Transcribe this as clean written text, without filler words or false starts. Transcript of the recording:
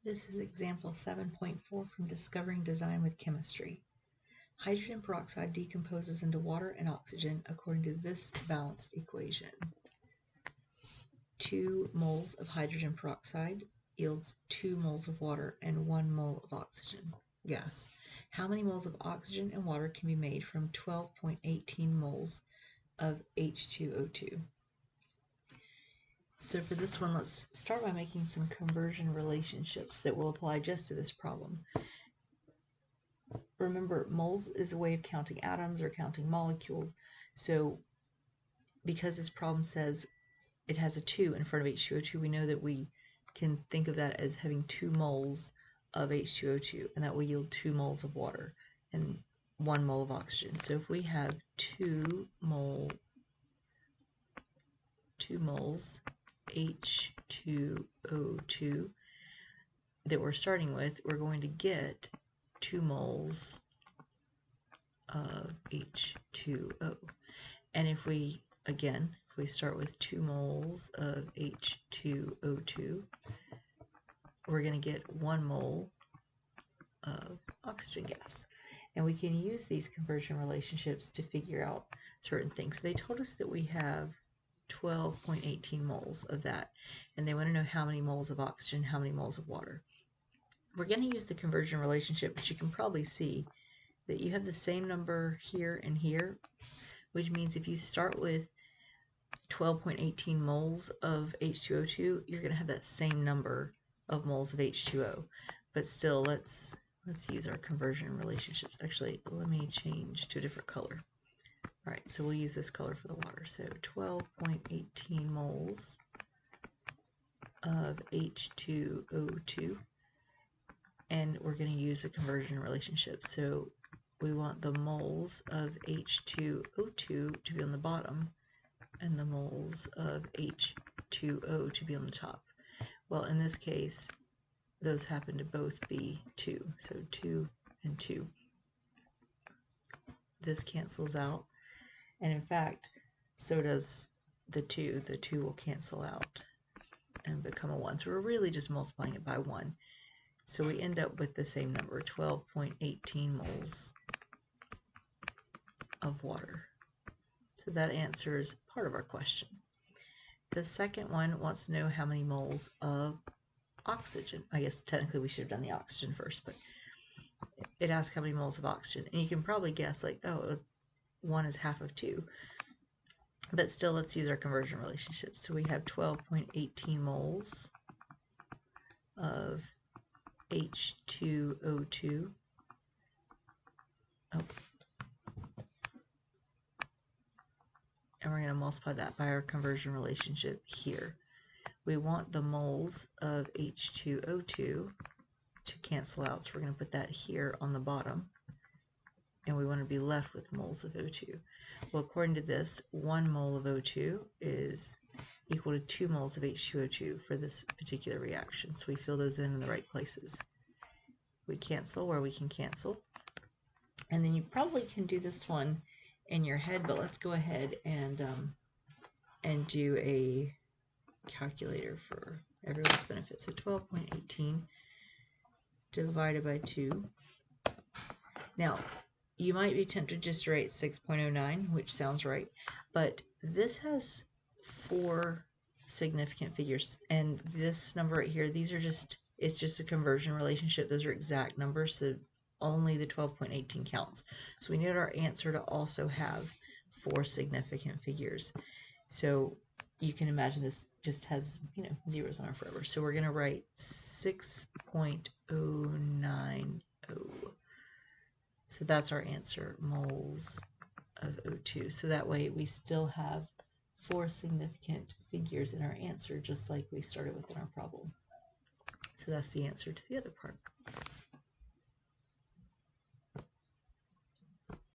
This is example 7.4 from Discovering Design with Chemistry. Hydrogen peroxide decomposes into water and oxygen according to this balanced equation. 2 moles of hydrogen peroxide yields 2 moles of water and 1 mole of oxygen gas. How many moles of oxygen and water can be made from 12.18 moles of H2O2? So for this one, let's start by making some conversion relationships that will apply just to this problem. Remember, moles is a way of counting atoms or counting molecules. So because this problem says it has a 2 in front of H2O2, we know that we can think of that as having 2 moles of H2O2, and that will yield 2 moles of water and 1 mole of oxygen. So if we have 2 moles H2O2 that we're starting with, we're going to get 2 moles of H2O. And if we start with 2 moles of H2O2, we're going to get 1 mole of oxygen gas. And we can use these conversion relationships to figure out certain things. So they told us that we have 12.18 moles of that, and they want to know how many moles of oxygen, how many moles of water. We're going to use the conversion relationship, but you can probably see that you have the same number here and here, which means if you start with 12.18 moles of H2O2, you're going to have that same number of moles of H2O. But still, let's use our conversion relationships. Actually, let me change to a different color. All right, so we'll use this color for the water. So 12.18 moles of H2O2, and we're going to use a conversion relationship. So we want the moles of H2O2 to be on the bottom and the moles of H2O to be on the top. Well, in this case, those happen to both be 2. So 2 and 2. This cancels out. And in fact, so does the 2. The 2 will cancel out and become a 1. So we're really just multiplying it by 1. So we end up with the same number, 12.18 moles of water. So that answers part of our question. The second one wants to know how many moles of oxygen. I guess technically we should have done the oxygen first, but it asks how many moles of oxygen. And you can probably guess like, oh, 1 is half of 2. But still, let's use our conversion relationship. So we have 12.18 moles of H2O2. And we're going to multiply that by our conversion relationship here. We want the moles of H2O2 to cancel out, so we're going to put that here on the bottom. And we want to be left with moles of O2. Well, according to this, 1 mole of O2 is equal to 2 moles of H2O2 for this particular reaction. So we fill those in the right places. We cancel where we can cancel. And then you probably can do this one in your head, but let's go ahead and do a calculator for everyone's benefit. So 12.18 divided by 2. Now, you might be tempted just to write 6.09, which sounds right, but this has 4 significant figures, and this number right here, it's just a conversion relationship. Those are exact numbers, so only the 12.18 counts. So we need our answer to also have 4 significant figures. So you can imagine this just has, zeros on it forever. So we're going to write 6.090. So that's our answer, moles of O2. So that way we still have 4 significant figures in our answer, just like we started with in our problem. So that's the answer to the other part.